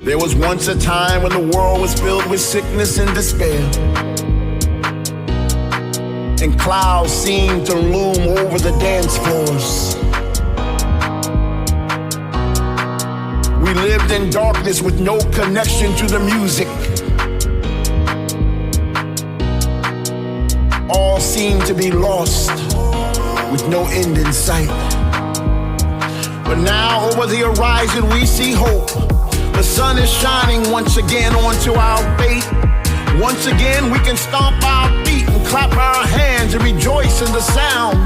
There was once a time when the world was filled with sickness and despair, and clouds seemed to loom over the dance floors. We lived in darkness with no connection to the music. All seemed to be lost with no end in sight. But now over the horizon we see hope. The sun is shining once again onto our fate. Once again we can stomp our feet and clap our hands and rejoice in the sound.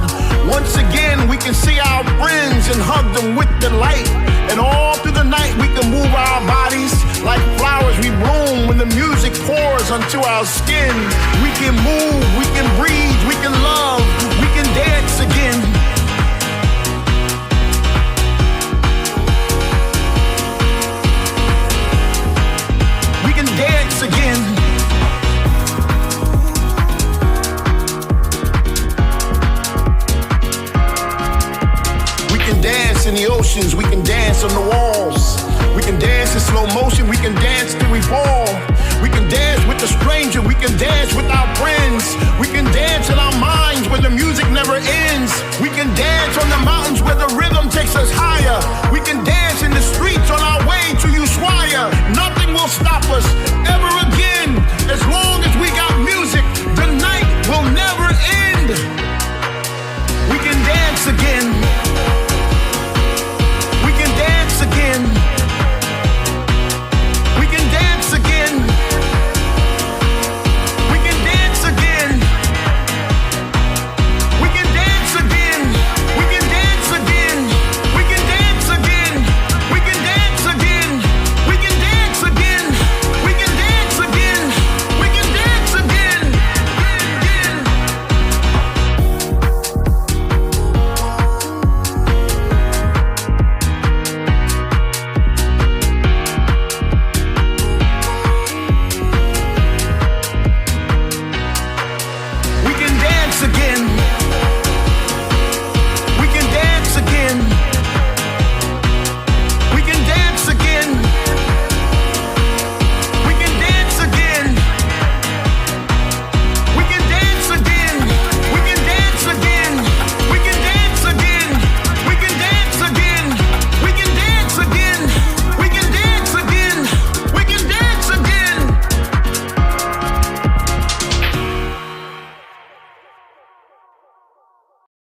Once again we can see our friends and hug them with delight. And all through the night we can move our bodies like flowers we bloom when the music pours onto our skin. We can move, we can breathe, we can love, we can dance again. We can dance again. We can dance in the oceans, we can dance on the walls. We can dance in slow motion, we can dance till we fall. We can dance with the stranger, we can dance with our friends. We can dance in our minds where the music never ends. We can dance on the mountains where the rhythm takes us high.